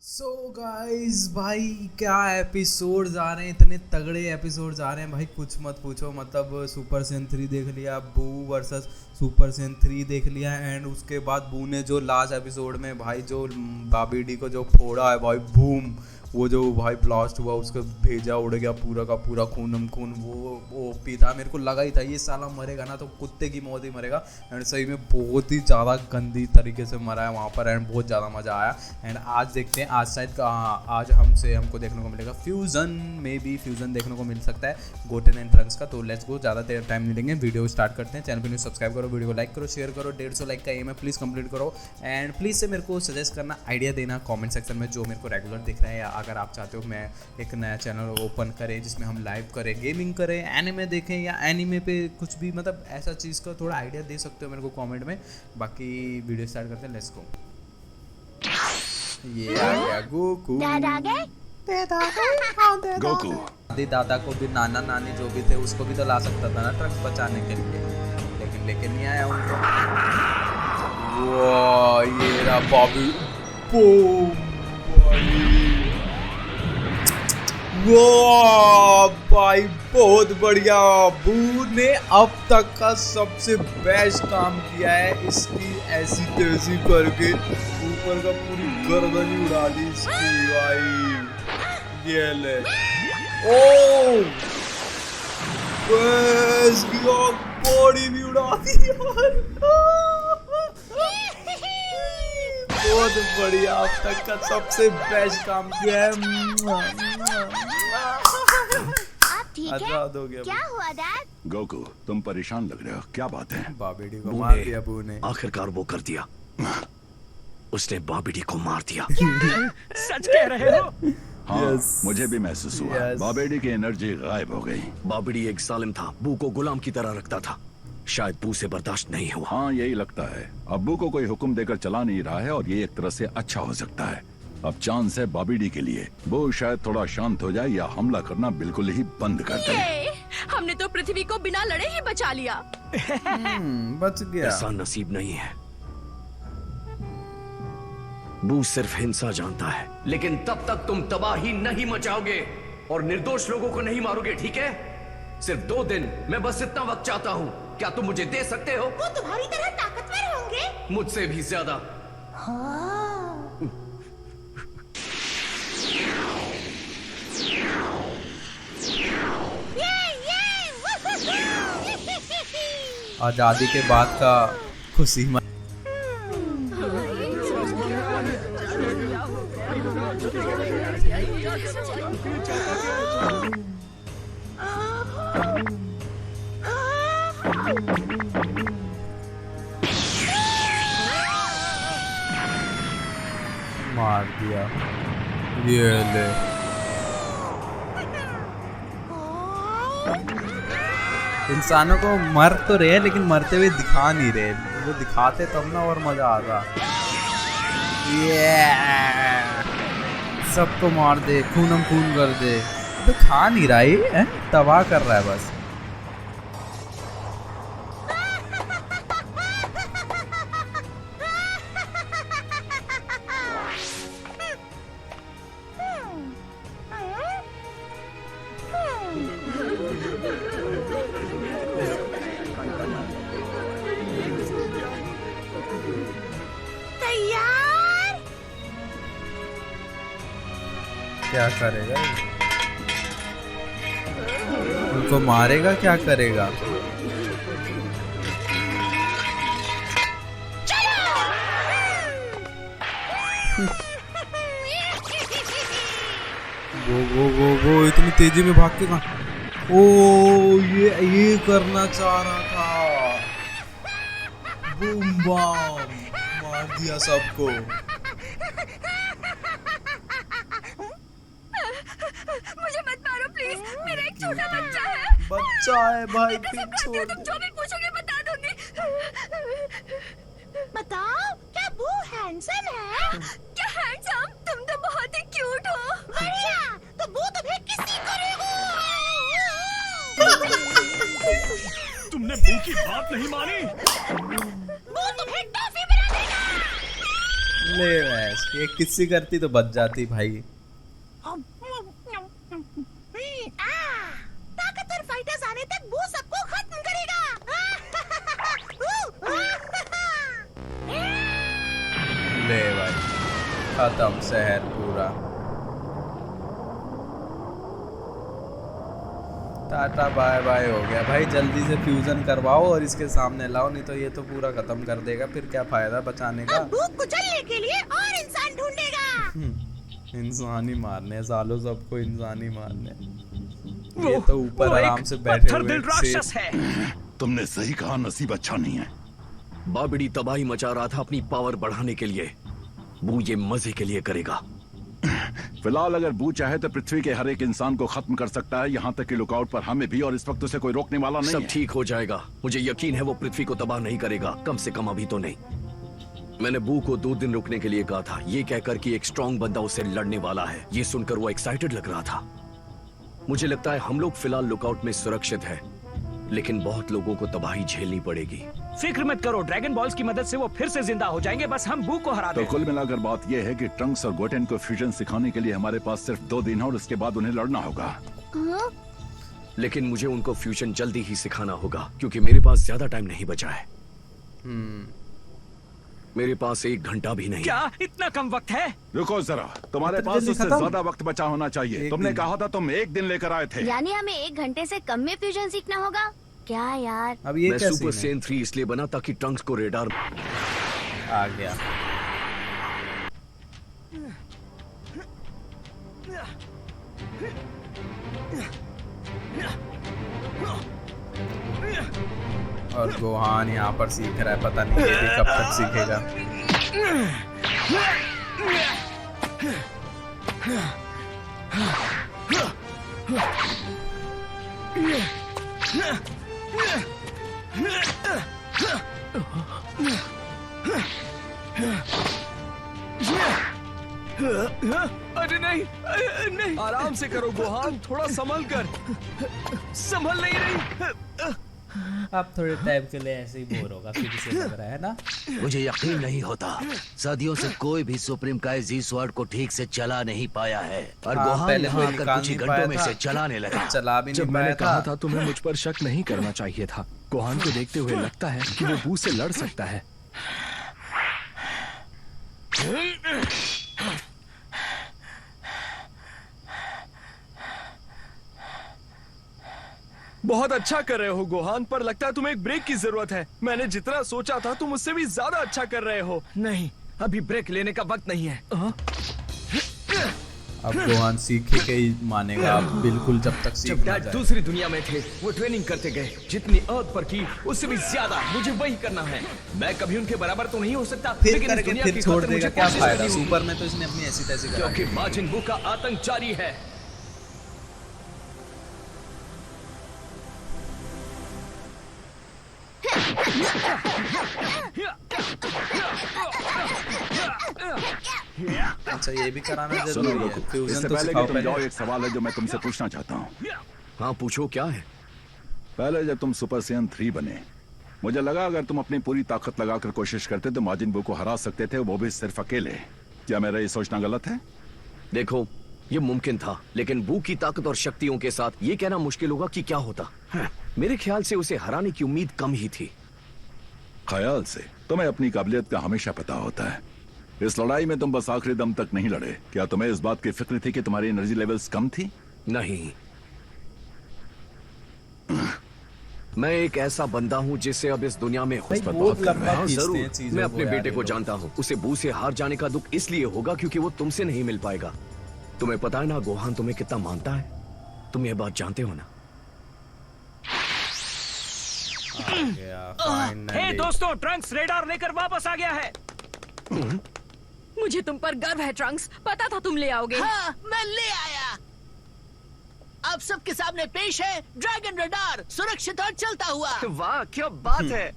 So guys भाई क्या episodes आ रहे हैं, इतने तगड़े एपिसोड्स आ रहे हैं भाई, कुछ मत पूछो। मतलब सुपर सेन 3 देख लिया, बू वर्सेस सुपर सेन 3 देख लिया, एंड उसके बाद बू ने जो लास्ट एपिसोड में भाई जो बाबी डी को जो फोड़ा है भाई, बूम, वो जो भाई ब्लास्ट हुआ, उसका भेजा उड़ गया पूरा का पूरा, खूनम खून। वो ओपी था, मेरे को लगा ही था ये साला मरेगा ना तो कुत्ते की मौत ही मरेगा। एंड सही में बहुत ही ज़्यादा गंदी तरीके से मरा है वहाँ पर, एंड बहुत ज़्यादा मज़ा आया। एंड आज देखते हैं, आज शायद आज हमको देखने को मिलेगा फ्यूज़न, मे बी फ्यूज़न देखने को मिल सकता है गोटेन एंड ट्रंक्स का। तो लेट्स गो, ज़्यादा देर टाइम नहीं लेंगे, वीडियो स्टार्ट करते हैं। चैनल पर न्यू सब्सक्राइब करो, वीडियो को लाइक करो, शेयर करो, 150 लाइक का एम है, प्लीज़ कंप्लीट करो। एंड प्लीज़ से मेरे को सजेस्ट करना, आइडिया देना कमेंट सेक्शन में, जो मेरे को रेगुलर दिख रहा है, या अगर आप चाहते हो मैं एक नया चैनल ओपन करें जिसमें हम लाइव करें, गेमिंग करें, एनिमे देखें, या एनिमे पे कुछ भी, मतलब ऐसा चीज़ का थोड़ा आइडिया दे सकते हो मेरे को कमेंट में। बाकी वीडियो स्टार्ट करते हैं, लेट्स गो। ये आ गया गोकू। गोकू दादी दादा को भी, नाना नानी जो भी थे उसको भी तो ला सकता था ना ट्रंक्स बचाने के लिए, लेकिन लेके नहीं आया उनको। वाह, ये रहा बॉबी, बूम वाह भाई, बहुत बढ़िया। बू ने अब तक का सबसे बेस्ट काम किया है, इसकी ऐसी तेजी करके ऊपर का पूरी गर्दन ही उड़ा दी इसकी भाई। ये ले, ओ बस बॉडी भी उड़ा दी यार। बहुत बढ़िया, अब तक का सबसे बेस्ट काम किया है। आप ठीक है? क्या हुआ डैड? गोकू, तुम परेशान लग रहे हो, क्या बात है? बाबीडी को मार दिया बू ने। आखिरकार वो कर दिया, उसने बाबीडी को मार दिया। सच कह रहे हो? हाँ, Yes. मुझे भी महसूस हुआ। Yes. बाबेडी की एनर्जी गायब हो गई। बाबीडी एक जालिम था, बू को गुलाम की तरह रखता था, शायद बू से बर्दाश्त नहीं हुआ। हाँ, यही लगता है। अब्बू को कोई हुक्म देकर चला नहीं रहा है, और ये एक तरह से अच्छा हो सकता है। अब चांस है बाबीडी के लिए, वो शायद थोड़ा शांत हो जाए या हमला करना बिल्कुल ही बंद कर दे। हमने तो पृथ्वी को बिना लड़े ही बचा लिया। बच गया। ऐसा नसीब नहीं है। बू सिर्फ हिंसा जानता है, लेकिन तब तक तुम तबाही नहीं मचाओगे और निर्दोष लोगों को नहीं मारोगे, ठीक है? सिर्फ 2 दिन, मैं बस इतना वक्त चाहता हूँ, क्या तुम मुझे दे सकते हो? वो तुम्हारी तरह ताकतवर होंगे? मुझसे भी ज्यादा। आजादी के बाद का खुशी मार दिया। ये ले, इंसानों को मर तो रहे लेकिन मरते हुए दिखा नहीं रहे, वो दिखाते तब ना और मजा आता। सबको मार दे, खूनम खून कर दे। तो खा नहीं रहा है, तबाह कर रहा है बस। तैयार? क्या करेगा ये? उनको मारेगा, क्या करेगा? वो इतनी तेजी में भाग के कहाँ? ओ ये करना चाह रहा था। बूम बम, मार दिया सबको। मुझे मत मारो प्लीज, मेरा एक छोटा बच्चा है। बच्चा है भाई, फिर छोड़ तुम जो भी पूछोगे बता दूंगी। बताओ, क्या बू हैंडसम है? क्या हैंडसम? तुम तो बहुत ही क्यूट हो। बढ़िया, तो बू तुम्हें किसी करेगा। तुमने बू की बात नहीं मानी। वो तुम्हें टॉफी बना देगा। ले वैस ये किस्सी करती तो बच जाती भाई। ताकतवर फाइटर्स आने तक वो सबको खत्म करेगा। ले भाई खत्म शहर पूरा। टाटा बाय बाय हो गया भाई। जल्दी से फ्यूजन करवाओ और इसके सामने लाओ, नहीं तो ये तो पूरा खत्म कर देगा। फिर क्या फायदा बचाने का। अब भूख कुचलने के लिए और इंसान ढूंढेगा। इंसान ही मारने सालों, सबको इंसान ही मारने। वो- ये तो ऊपर वो आराम एक से बैठे पत्थर हुए दिल एक राक्षस शेर। है। तुमने सही कहा, नसीब अच्छा नहीं है। बाबिडी तबाही मचा रहा था अपनी पावर बढ़ाने के लिए। बू ये मजे के लिए करेगा। फिलहाल अगर बू चाहे तो पृथ्वी के हर एक इंसान को खत्म कर सकता है, यहाँ तक कि लुकआउट पर हमें भी, और इस वक्त उसे कोई रोकने वाला नहीं सब है। ठीक हो जाएगा। मुझे यकीन है वो पृथ्वी को तबाह नहीं करेगा, कम से कम अभी तो नहीं। मैंने बू को 2 दिन रुकने के लिए कहा था, ये कहकर कि एक स्ट्रॉन्ग बंदा उससे लड़ने वाला है। ये सुनकर वो एक्साइटेड लग रहा था। मुझे लगता है हम लोग फिलहाल लुकआउट में सुरक्षित है, लेकिन बहुत लोगों को तबाही झेलनी पड़ेगी। फिक्र मत करो, ड्रैगन बॉल्स की मदद से वो फिर से जिंदा हो जाएंगे। बस हम बू को हरा तो दें। कुल मिलाकर बात यह है कि ट्रंक्स और गोटेन को फ्यूजन सिखाने के लिए हमारे पास सिर्फ 2 दिन है, और उसके बाद उन्हें लड़ना होगा। लेकिन मुझे उनको फ्यूजन जल्दी ही सिखाना होगा, क्योंकि मेरे पास ज्यादा टाइम नहीं बचा है। मेरे पास 1 घंटा भी नहीं। क्या इतना कम वक्त है? रुको जरा, तुम्हारे इतना पास जल्दी उससे खत्म? ज्यादा वक्त बचा होना चाहिए। एक तुमने दिन। कहा था तुम 1 दिन लेकर आए थे। यानी हमें 1 घंटे से कम में फ्यूजन सीखना होगा क्या यार? अब ये मैं क्या सुपर सीन है? सेन 3 इसलिए बना ताकि ट्रंक्स को रेडार आ गया। और गोहान यहाँ पर सीख रहा है, पता नहीं ये भी कब तक सीखेगा। अरे नहीं, नहीं। आराम से करो गोहान, थोड़ा संभल कर। संभल नहीं रही। अब थोड़े टाइम के लिए ऐसे ही बोर होगा, फिर से लग रहा है ना। मुझे यकीन नहीं होता, सदियों से कोई भी सुप्रीम काई जी स्वॉर्ड को ठीक से चला नहीं पाया है, और हाँ, गोहान पहले यहाँ कोई आकर निकाल कुछ ही नहीं घंटों पाया में था। से चलाने लगा। चला भी जब नहीं मैंने पाया कहा था तुम्हें मुझ पर शक नहीं करना चाहिए था। गोहान को देखते हुए लगता है कि वो बू से लड़ सकता है। बहुत अच्छा कर रहे हो गोहान, पर लगता है तुम्हें एक ब्रेक की जरूरत है। मैंने जितना सोचा था तुम उससे भी ज्यादा अच्छा कर रहे हो। नहीं, अभी ब्रेक लेने का वक्त नहीं है। अब गोहान सीखे के ही मानेगा, अब बिल्कुल जब तक सीख जब ना डैड जाए। दूसरी दुनिया में थे, वो ट्रेनिंग करते गए। जितनी अर्थ पर की, उससे भी ज्यादा मुझे वही करना है। मैं कभी उनके बराबर तो नहीं हो सकता, फिर लेकिन इस करके दुनिया फिर की छोड़ खातिर देगा, मुझे क्या कोशिश फायदा। करनी होगी। सुपर में तो इसने अपनी ऐसी तैसी करा क्योंकि दी। माजिन बू का आतंक जारी है। अच्छा ये भी कराना सुनो जरूरी है। गोकू, फ्यूजन इससे तो पहले सिखाओ कि तुम जाओ, पहले। एक सवाल है जो मैं तुमसे पूछना चाहता हूँ। हाँ पूछो, क्या है? पहले जब तुम सुपर सेन 3 बने, मुझे लगा अगर तुम अपनी पूरी ताकत लगाकर कोशिश करते तो माजिन बू को हरा सकते थे, वो भी सिर्फ अकेले। क्या मेरा ये सोचना गलत है? देखो, ये मुमकिन था, लेकिन बू की ताकत और शक्तियों के साथ ये कहना मुश्किल होगा कि क्या होता। मेरे ख्याल से उसे हराने की उम्मीद कम ही थी। ख्याल से तुम्हें अपनी काबिलियत का हमेशा पता होता है। इस लड़ाई में तुम बस आखिरी दम तक नहीं लड़े। क्या तुम्हें इस बात की फिक्र थी कि तुम्हारी एनर्जी लेवल्स कम थी? नहीं, मैं एक ऐसा बंदा हूँ जिसे अब इस दुनिया में भाई खुद पर बहुत बहुत गर्व लंबा है। हाँ, खींचते जरूर, हैं चीजों मैं को अपने यार बेटे ये को लोग। जानता हूँ। उसे बू से हार जाने का दुख इसलिए होगा क्योंकि वो तुमसे नहीं मिल पाएगा। तुम्हें पता है ना गोहान तुम्हें कितना मानता है? तुम ये बात जानते हो ना? आ गया, हे finally। दोस्तों, ट्रंक्स रेडार लेकर वापस आ गया है। मुझे तुम पर गर्व है ट्रंक्स, पता था तुम ले आओगे। हाँ, मैं ले आया। अब सबके सामने पेश है ड्रैगन रडार, सुरक्षित और चलता हुआ। वाह, क्या बात है।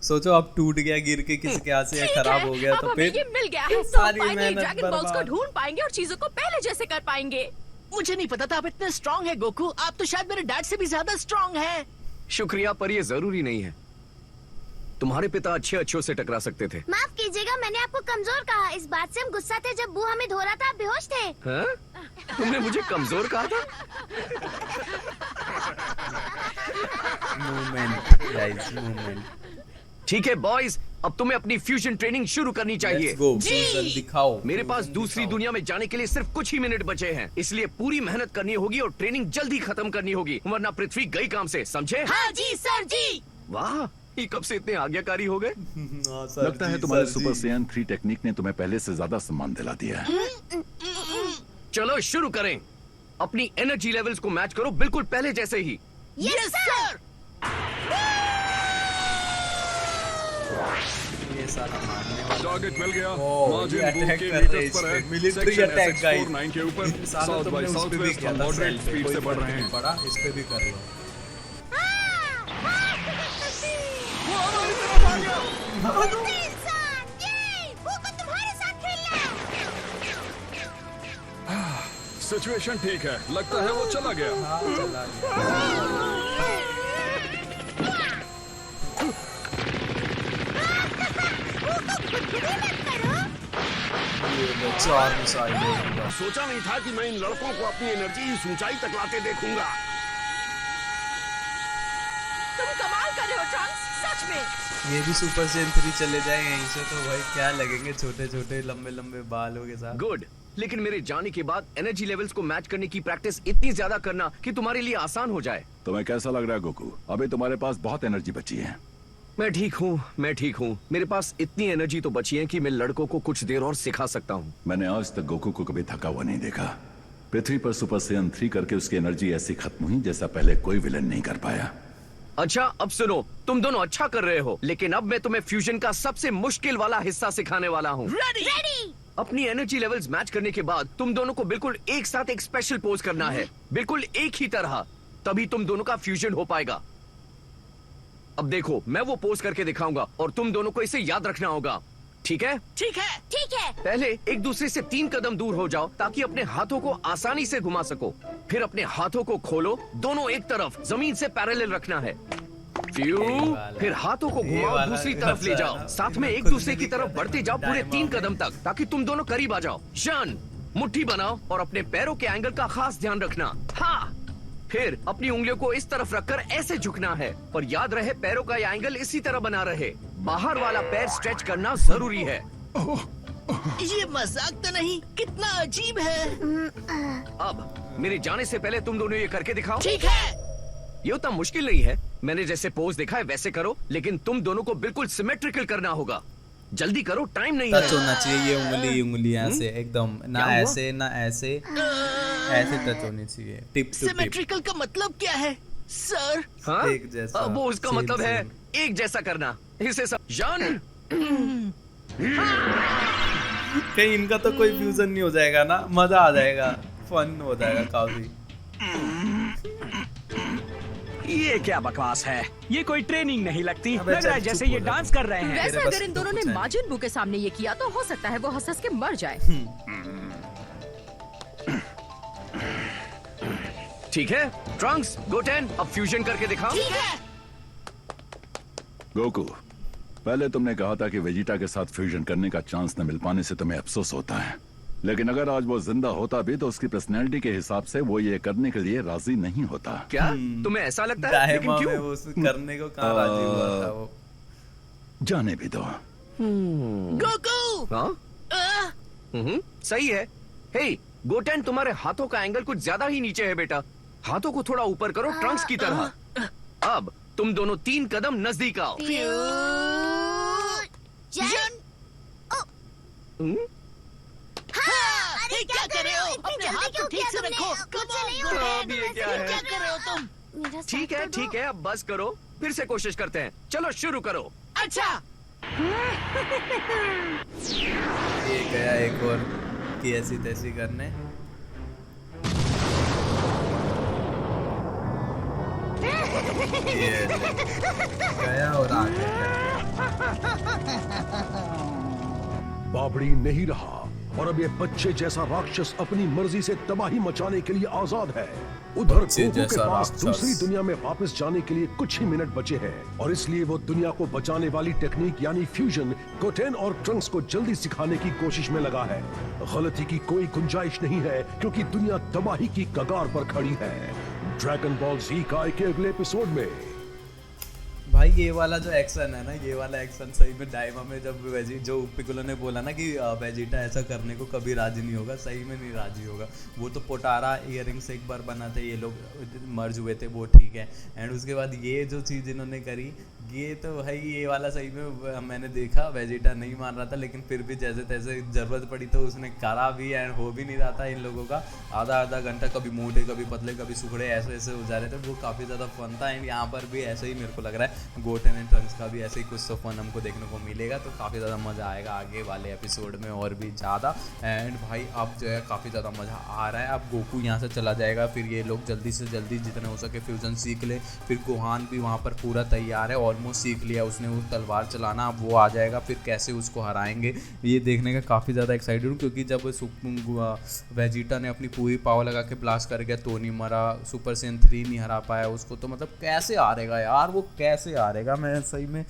सोचो अब टूट गया, गिर के किसी के हाथ से या ठीक खराब है, हो गया अब तो हमें फिर ये मिल गया है, तो सारी फाइनली मेहनत ड्रैगन बॉल्स को बर्बाद। ढूंढ पाएंगे और चीजों को पहले जैसे कर पाएंगे। मुझे नहीं पता था आप इतने स्ट्रांग है गोकू। आप तो शायद मेरे डैड से भी ज्यादा स्ट्रांग हैं। शुक्रिया, पर ये जरूरी नहीं है। तुम्हारे पिता अच्छे अच्छों से टकरा सकते थे। माफ कीजिएगा, मैंने आपको कमजोर कहा। इस बात से हम गुस्सा थे जब बू हमें धो रहा था, आप बेहोश थे। हाँ? तुमने मुझे कमजोर कहा था? Movement guys, movement. ठीक है बॉयज, अब तुम्हें अपनी फ्यूजन ट्रेनिंग शुरू करनी चाहिए। लेट्स गो, फ्यूजन दिखाओ। मेरे पास फ्यूजन दूसरी दिखाओ। दुनिया में जाने के लिए सिर्फ कुछ ही मिनट बचे हैं, इसलिए पूरी मेहनत करनी होगी और ट्रेनिंग जल्दी खत्म करनी होगी, वरना पृथ्वी गई काम से, समझे? हाँ जी सर जी। वाह, ये कब से इतने आज्ञाकारी हो गए? हाँ, सर लगता है जी, तुम्हारे सर सुपर जी। सेयन 3 टेक्निक ने तुम्हें पहले से ज्यादा सम्मान दिला दिया है। चलो शुरू करें। अपनी एनर्जी लेवल्स को मैच करो, बिल्कुल पहले जैसे ही। Yes sir. ये साला मारने वाला। टारगेट मिल गया। ओह, मार्जिन ये बूम अटैक के कर मीटर्स रहे हैं पर है। इस पे। Military section attack guys. SX49 के ऊपर साला साउथ तुमने बाय उस साउथ पे भी वेस्ट किया था, मॉडरेट सेल पे, स्पीड कोई से बढ़ फर्क रहे नहीं हैं। पड़ा, इस पे भी कर लो। इंसान, ये बू को तुम्हारे साथ खेलना है। सिचुएशन ठीक है, लगता है वो चला गया। हाँ, चला गया। ये लो, 4 मिसाइल है। सोचा नहीं था कि मैं इन लड़कों को अपनी एनर्जी इस ऊंचाई तक लाते देखूंगा। तुम कमाल कर रहे हो ट्रंक्स, सच में। ये भी सुपर सेन 3 चले जाए यहीं से तो भाई क्या लगेंगे छोटे छोटे लंबे लंबे बालों के साथ। गुड, लेकिन मेरे जाने के बाद एनर्जी लेवल्स को मैच करने की प्रैक्टिस इतनी ज्यादा करना कि तुम्हारे लिए आसान हो जाए। तुम्हें कैसा लग रहा है गोकू? अभी तुम्हारे पास बहुत एनर्जी बची है। मैं ठीक हूँ। मेरे पास इतनी एनर्जी तो बची है कि मैं लड़कों को कुछ देर और सिखा सकता हूँ। मैंने आज तक गोकू को कभी थका हुआ नहीं देखा। पृथ्वी पर सुपर सेयन 3 करके उसकी एनर्जी ऐसी खत्म हुई जैसा पहले कोई विलन नहीं कर पाया। अच्छा अब सुनो, तुम दोनों अच्छा कर रहे हो, लेकिन अब मैं तुम्हें फ्यूजन का सबसे मुश्किल वाला हिस्सा सिखाने वाला हूँ। रेडी। अपनी एनर्जी लेवल्स मैच करने के बाद तुम दोनों को बिल्कुल एक साथ एक स्पेशल पोज करना है, बिल्कुल एक ही तरह, तभी तुम दोनों का फ्यूजन हो पाएगा। अब देखो, मैं वो पोज करके दिखाऊंगा और तुम दोनों को इसे याद रखना होगा, ठीक है? ठीक है। ठीक है। पहले एक दूसरे से 3 कदम दूर हो जाओ ताकि अपने हाथों को आसानी से घुमा सको। फिर अपने हाथों को खोलो, दोनों एक तरफ जमीन से पैरेलल रखना है। फिर हाथों को घुमाओ, दूसरी तरफ ले जाओ, साथ में एक दूसरे की तरफ बढ़ते जाओ पूरे 3 कदम तक ताकि तुम दोनों करीब आ जाओ। शन, मुट्ठी बनाओ और अपने पैरों के एंगल का खास ध्यान रखना। हाँ, फिर अपनी उंगलियों को इस तरफ रखकर ऐसे झुकना है और याद रहे पैरों का एंगल इसी तरह बना रहे। बाहर वाला पैर स्ट्रेच करना जरूरी है। ये मजाक तो नहीं, कितना अजीब है। अब मेरे जाने से पहले तुम दोनों ये करके दिखाओ। ठीक है। ये उतना मुश्किल नहीं है, मैंने जैसे पोज देखा है वैसे करो, लेकिन तुम दोनों को बिल्कुल सिमेट्रिकल करना होगा। जल्दी करो, टाइम नहीं टच है। होना चाहिए ये उंगली ऐसे एकदम, ना क्या हुआ? ऐसे ना ऐसे, ऐसे टच होनी चाहिए, टिप टू टिप। सिमेट्रिकल का मतलब क्या है सर? हाँ? एक जैसा, वो उसका सेम, मतलब है सेम। एक जैसा करना। इसे सब जान। कहीं इनका तो कोई फ्यूजन नहीं हो जाएगा ना, मजा आ जाएगा, फन हो जाएगा काफी। ये क्या बकवास है? ये कोई ट्रेनिंग नहीं लगती। अबे लग रहा है चल, जैसे चुप ये हो जा डांस तू। कर रहे हैं। वैसे तेरे बस अगर इन तो दोनों ने कुछ है। माजिन बू के सामने ये किया तो हो सकता है वो हंस हंस के मर जाए। ठीक है ट्रंक्स, गोटेन, अब फ्यूजन करके दिखाओ। ठीक है। गोकू, पहले तुमने कहा था कि वेजिटा के साथ फ्यूजन करने का चांस न मिल पाने से तुम्हें अफसोस होता है, लेकिन अगर आज वो जिंदा होता भी तो उसकी पर्सनैलिटी के हिसाब से वो ये करने के लिए राजी नहीं होता। क्या तुम्हें ऐसा लगता है? लेकिन डायमा में क्यों? वो करने को कहाँ राजी हुआ था वो। जाने भी दो। गोकू। हाँ? सही है। हे गोटेन, तुम्हारे हाथों का एंगल कुछ ज्यादा ही नीचे है बेटा, हाथों को थोड़ा ऊपर करो ट्रंक्स की तरह। अब तुम दोनों 3 कदम नजदीक आओ। जन, हम्म? हाँ, अरे ये क्या कर रहे हो? इतनी अपने जल्दी हाथ क्यों को ठीक किया से तुमने? रखो। कुछ Come on, नहीं go हो रहा है, अब ये वैसे क्या भी है? क्या कर रहे हो तुम? मेरा साथ ठीक है तो दो। ठीक है, अब बस करो, फिर से कोशिश करते हैं। चलो शुरू करो। अच्छा। ये गया एक और कि ऐसी तैसी करने। ये गया और आ गया। बाबड़ी नहीं रहा, और अब ये बच्चे जैसा राक्षस अपनी मर्जी से तबाही मचाने के लिए आजाद है। उधर बच्चे गोकू के जैसा पास राक्षस। दूसरी दुनिया में वापस जाने के लिए कुछ ही मिनट बचे हैं और इसलिए वो दुनिया को बचाने वाली टेक्निक यानी फ्यूजन गोटेन और ट्रंक्स को जल्दी सिखाने की कोशिश में लगा है। गलती की कोई गुंजाइश नहीं है क्योंकि दुनिया तबाही की कगार पर खड़ी है। ड्रैगन बॉल Z का के अगले एपिसोड में भाई ये वाला जो एक्शन है ना, ये वाला एक्शन सही में डायमा में जब जो पिकोलो ने बोला ना कि वेजिटा ऐसा करने को कभी राजी नहीं होगा, सही में नहीं राजी होगा। वो तो पोटारा इयररिंग्स एक बार बनाते ये लोग मर्ज हुए थे, वो ठीक है। एंड उसके बाद ये जो चीज़ इन्होंने करी, ये तो भाई ये वाला सही में मैंने देखा वेजिटा नहीं मान रहा था, लेकिन फिर भी जैसे तैसे ज़रूरत पड़ी तो उसने करा भी एंड हो भी नहीं रहा था इन लोगों का। आधा घंटा कभी मोटे कभी पतले कभी सुखड़े ऐसे ऐसे हो जा रहे थे, वो काफ़ी ज़्यादा फन था। एंड यहाँ पर भी ऐसे ही मेरे को लग रहा है गोटेन एंड ट्रंक्स का भी ऐसे ही कुछ तो फन हमको देखने को मिलेगा, तो काफ़ी ज़्यादा मज़ा आएगा आगे वाले एपिसोड में और भी ज़्यादा। एंड भाई अब जो है काफ़ी ज़्यादा मज़ा आ रहा है। अब गोकू यहाँ से चला जाएगा, फिर ये लोग जल्दी से जल्दी जितना हो सके फ्यूजन सीख ले। फिर गोहान भी वहाँ पर पूरा तैयार है, ऑलमोस्ट सीख लिया उसने वो तलवार चलाना, अब वो आ जाएगा। फिर कैसे उसको हराएंगे ये देखने का काफ़ी ज़्यादा एक्साइटेड हूँ, क्योंकि जब वेजिटा ने अपनी पूरी पावर लगा के ब्लास्ट कर गया तो नहीं मरा, सुपर सेन 3 नहीं हरा पाया उसको, तो मतलब कैसे हारेगा यार, वो कैसे हारेगा। मैं सही में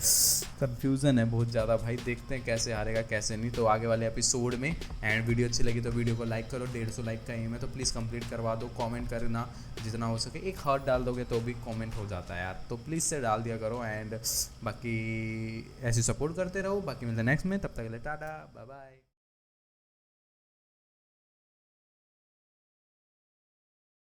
कंफ्यूजन है बहुत ज़्यादा भाई, देखते हैं कैसे हारेगा कैसे नहीं, तो आगे वाले एपिसोड में। एंड वीडियो अच्छी लगी तो वीडियो को लाइक करो, 150 लाइक का एम है तो प्लीज़ कंप्लीट करवा दो। कमेंट करना जितना हो सके, एक हार्ट डाल दोगे तो भी कमेंट हो जाता है यार, तो प्लीज़ से डाल दिया करो। एंड बाकी ऐसे सपोर्ट करते रहो, बाकी मिलते हैं नेक्स्ट में, तब तक के लिए टाटा बाय बाय।